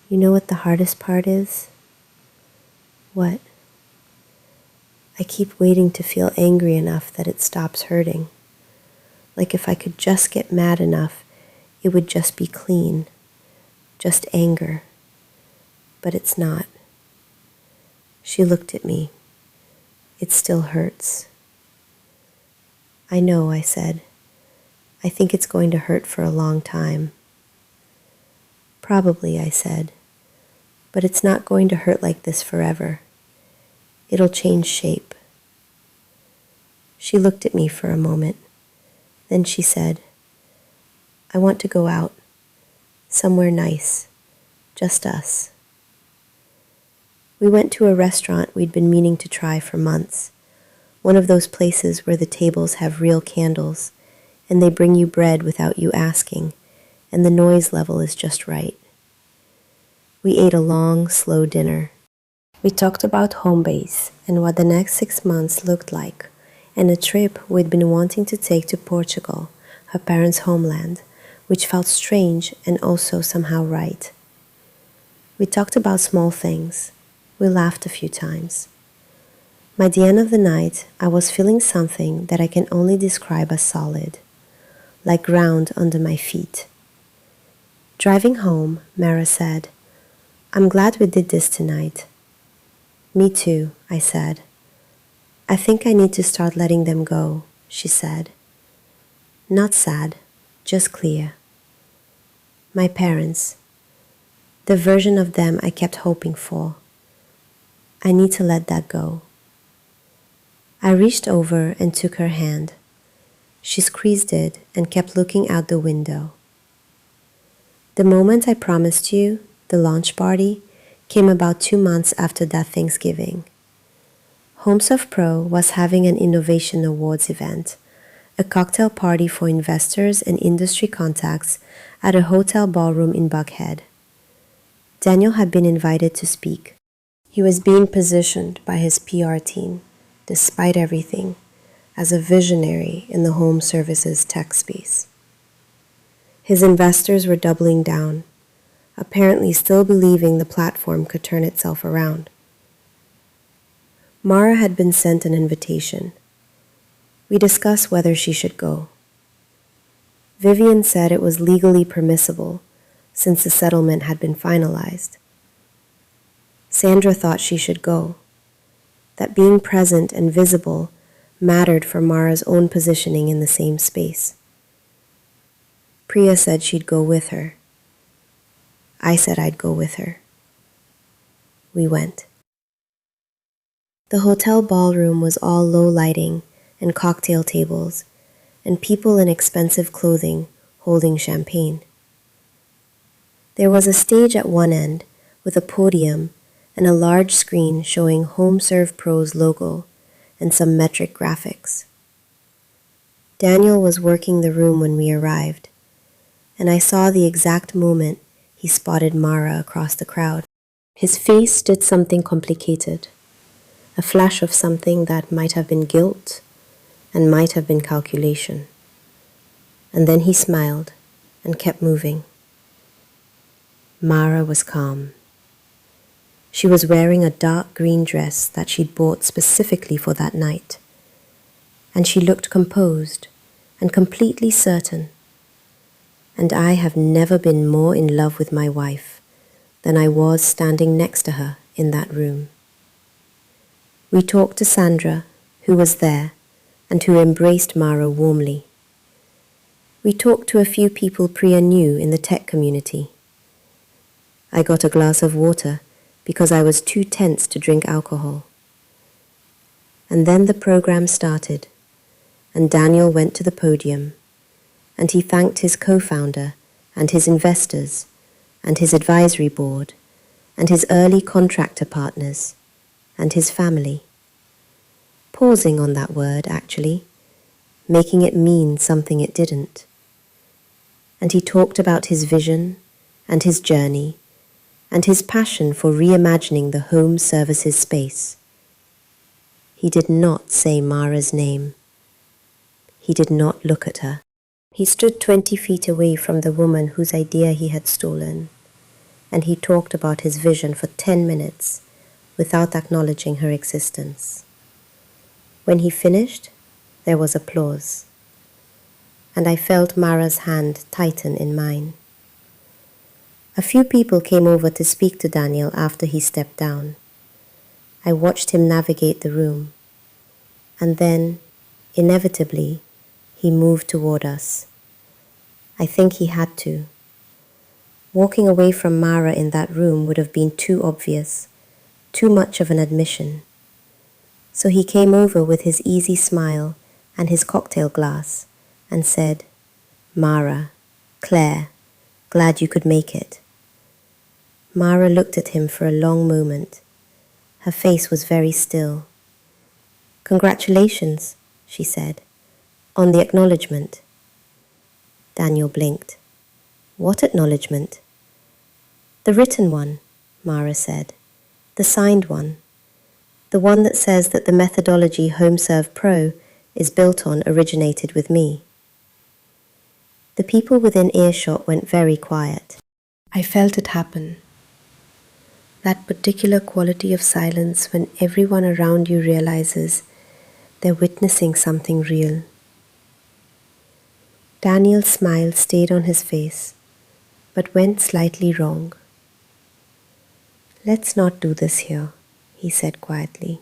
"You know what the hardest part is?" "What?" "I keep waiting to feel angry enough that it stops hurting. Like if I could just get mad enough, it would just be clean, just anger. But it's not." She looked at me. "It still hurts." "I know," I said. "I think it's going to hurt for a long time." "Probably," I said. "But it's not going to hurt like this forever. It'll change shape." She looked at me for a moment. Then she said, "I want to go out, somewhere nice, just us." We went to a restaurant we'd been meaning to try for months, one of those places where the tables have real candles, and they bring you bread without you asking, and the noise level is just right. We ate a long, slow dinner. We talked about HomeBase and what the next 6 months looked like, and a trip we'd been wanting to take to Portugal, her parents' homeland, which felt strange and also somehow right. We talked about small things. We laughed a few times. By the end of the night, I was feeling something that I can only describe as solid, like ground under my feet. Driving home, Mara said, "I'm glad we did this tonight." "Me too," I said. "I think I need to start letting them go," she said. "Not sad, just clear." My parents, the version of them I kept hoping for. I need to let that go. I reached over and took her hand. She squeezed it and kept looking out the window. "The moment I promised you, the launch party, came about 2 months after that Thanksgiving. HomeServe Pro was having an Innovation Awards event, a cocktail party for investors and industry contacts at a hotel ballroom in Buckhead. Daniel had been invited to speak. He was being positioned by his PR team, despite everything, as a visionary in the home services tech space. His investors were doubling down, apparently still believing the platform could turn itself around. Mara had been sent an invitation. We discussed whether she should go. Vivian said it was legally permissible, since the settlement had been finalized. Sandra thought she should go, that being present and visible mattered for Mara's own positioning in the same space. Priya said she'd go with her. I said I'd go with her. We went. The hotel ballroom was all low lighting and cocktail tables, and people in expensive clothing holding champagne. There was a stage at one end with a podium and a large screen showing HomeServe Pro's logo and some metric graphics. Daniel was working the room when we arrived, and I saw the exact moment he spotted Mara across the crowd. His face did something complicated, a flash of something that might have been guilt and might have been calculation. And then he smiled and kept moving. Mara was calm. She was wearing a dark green dress that she'd bought specifically for that night, and she looked composed and completely certain. And I have never been more in love with my wife than I was standing next to her in that room. We talked to Sandra, who was there, and who embraced Mara warmly. We talked to a few people Priya knew in the tech community. I got a glass of water because I was too tense to drink alcohol. And then the program started, and Daniel went to the podium, and he thanked his co-founder and his investors and his advisory board and his early contractor partners and his family. Pausing on that word, actually, making it mean something it didn't. And he talked about his vision and his journey and his passion for reimagining the home services space. He did not say Mara's name. He did not look at her. He stood 20 feet away from the woman whose idea he had stolen, and he talked about his vision for 10 minutes without acknowledging her existence. When he finished, there was applause, and I felt Mara's hand tighten in mine. A few people came over to speak to Daniel after he stepped down. I watched him navigate the room, and then, inevitably, he moved toward us. I think he had to. Walking away from Mara in that room would have been too obvious, too much of an admission. So he came over with his easy smile and his cocktail glass and said, "Mara, Claire, glad you could make it." Mara looked at him for a long moment. Her face was very still. "Congratulations," she said, "on the acknowledgement." Daniel blinked. "What acknowledgement?" "The written one," Mara said. "The signed one. The one that says that the methodology HomeServe Pro is built on originated with me." The people within earshot went very quiet. I felt it happen. That particular quality of silence when everyone around you realizes they're witnessing something real. Daniel's smile stayed on his face, but went slightly wrong. "Let's not do this here," he said quietly.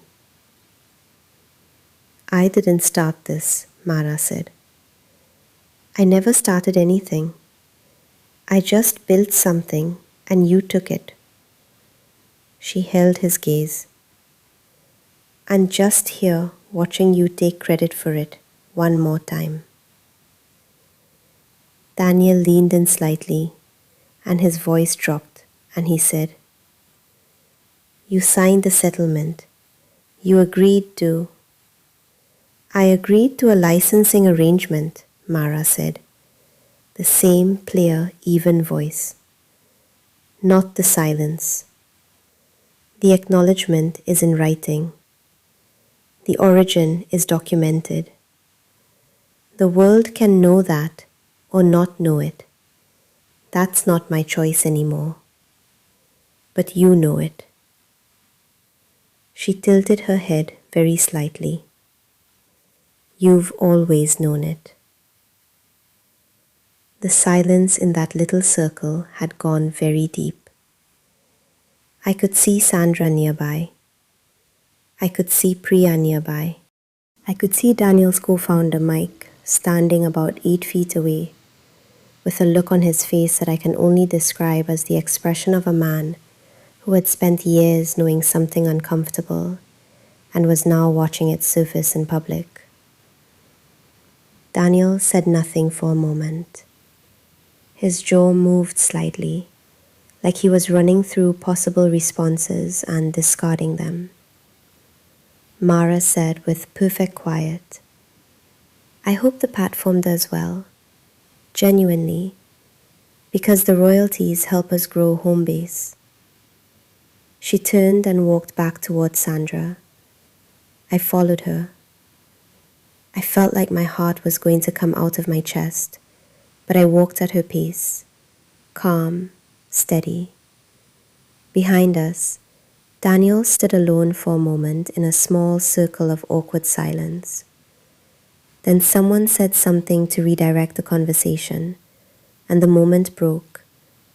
"I didn't start this," Mara said. "I never started anything. I just built something and you took it." She held his gaze. "I'm just here watching you take credit for it one more time." Daniel leaned in slightly, and his voice dropped, and he said, "You signed the settlement. You agreed to—" "I agreed to a licensing arrangement," Mara said, the same clear, even voice. "Not the silence. The acknowledgement is in writing. The origin is documented. The world can know that or not know it. That's not my choice anymore. But you know it." She tilted her head very slightly. "You've always known it." The silence in that little circle had gone very deep. I could see Sandra nearby. I could see Priya nearby. I could see Daniel's co-founder Mike standing about 8 feet away, with a look on his face that I can only describe as the expression of a man who had spent years knowing something uncomfortable and was now watching it surface in public. Daniel said nothing for a moment. His jaw moved slightly, like he was running through possible responses and discarding them. Mara said with perfect quiet, "I hope the platform does well, genuinely, because the royalties help us grow HomeBase." She turned and walked back towards Sandra. I followed her. I felt like my heart was going to come out of my chest, but I walked at her pace, calm, steady. Behind us, Daniel stood alone for a moment in a small circle of awkward silence. Then someone said something to redirect the conversation, and the moment broke,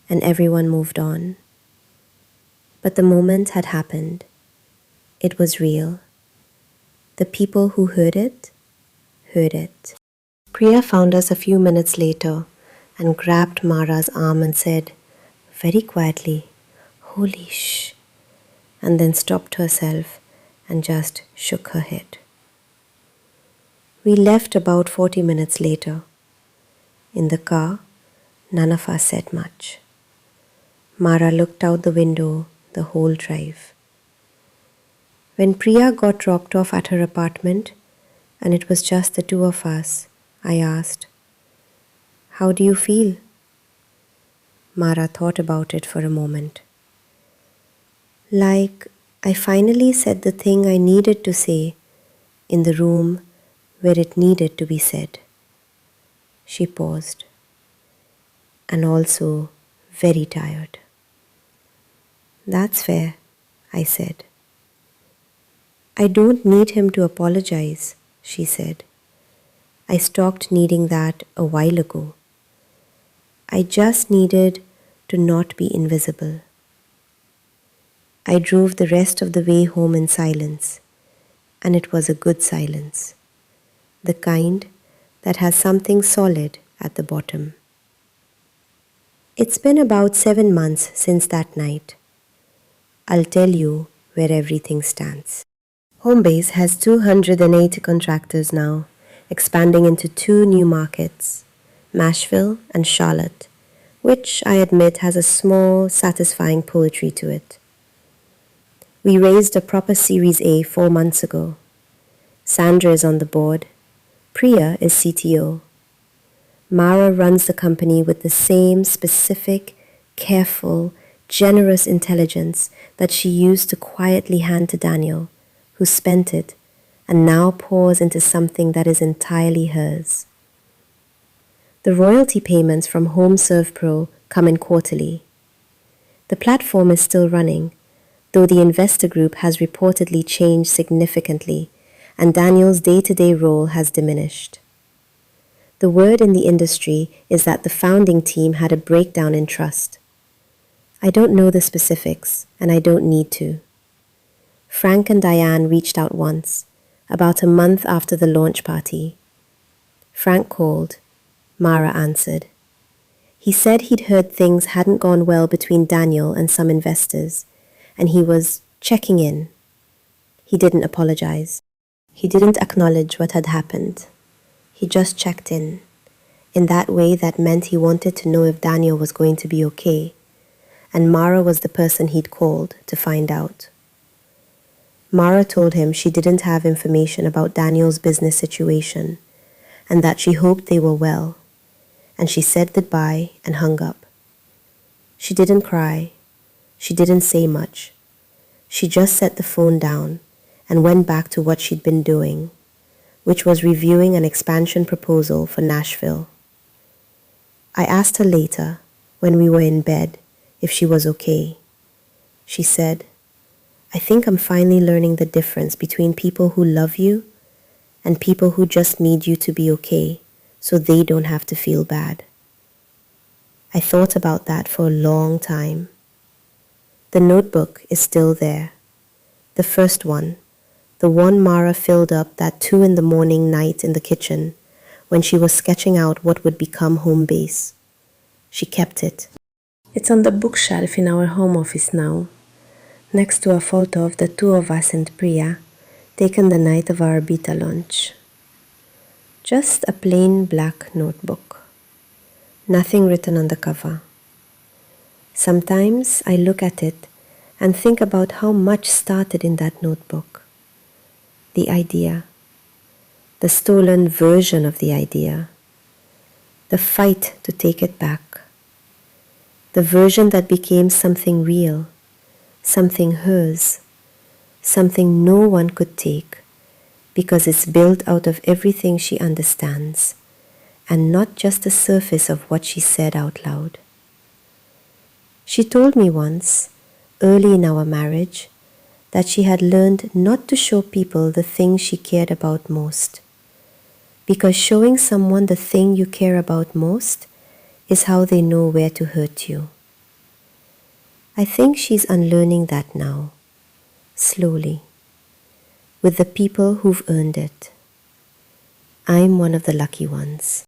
and everyone moved on. But the moment had happened. It was real. The people who heard it, heard it. Priya found us a few minutes later and grabbed Mara's arm and said, very quietly, "Holy shh," and then stopped herself and just shook her head. We left about 40 minutes later. In the car, none of us said much. Mara looked out the window the whole drive. When Priya got dropped off at her apartment, and it was just the two of us, I asked, "How do you feel?" Mara thought about it for a moment. Like I finally said the thing I needed to say in the room where it needed to be said. She paused. And also very tired. That's fair, I said. I don't need him to apologize, she said. I stopped needing that a while ago. I just needed to not be invisible. I drove the rest of the way home in silence, and it was a good silence, the kind that has something solid at the bottom. It's been about 7 months since that night. I'll tell you where everything stands. HomeBase has 280 contractors now, expanding into 2 new markets, Nashville and Charlotte, which I admit has a small, satisfying poetry to it. We raised a proper Series A 4 months ago. Sandra is on the board. Priya is CTO. Mara runs the company with the same specific, careful, generous intelligence that she used to quietly hand to Daniel, who spent it and now pours into something that is entirely hers. The royalty payments from HomeServe Pro come in quarterly. The platform is still running, though the investor group has reportedly changed significantly and Daniel's day-to-day role has diminished. The word in the industry is that the founding team had a breakdown in trust. I don't know the specifics, and I don't need to. Frank and Diane reached out once, about a month after the launch party. Frank called. Mara answered. He said he'd heard things hadn't gone well between Daniel and some investors, and he was checking in. He didn't apologize. He didn't acknowledge what had happened. He just checked in that way that meant he wanted to know if Daniel was going to be okay, and Mara was the person he'd called to find out. Mara told him she didn't have information about Daniel's business situation, and that she hoped they were well, and she said goodbye and hung up. She didn't cry. She didn't say much. She just set the phone down and went back to what she'd been doing, which was reviewing an expansion proposal for Nashville. I asked her later, when we were in bed, if she was okay. She said, "I think I'm finally learning the difference between people who love you and people who just need you to be okay so they don't have to feel bad." I thought about that for a long time. The notebook is still there. The first one, the one Mara filled up that 2 a.m. night in the kitchen when she was sketching out what would become HomeBase. She kept it. It's on the bookshelf in our home office now, next to a photo of the 2 of us and Priya, taken the night of our beta launch. Just a plain black notebook. Nothing written on the cover. Sometimes I look at it and think about how much started in that notebook. The idea, the stolen version of the idea, the fight to take it back, the version that became something real, something hers, something no one could take because it's built out of everything she understands and not just the surface of what she said out loud. She told me once, early in our marriage, that she had learned not to show people the thing she cared about most, because showing someone the thing you care about most is how they know where to hurt you. I think she's unlearning that now, slowly, with the people who've earned it. I'm one of the lucky ones.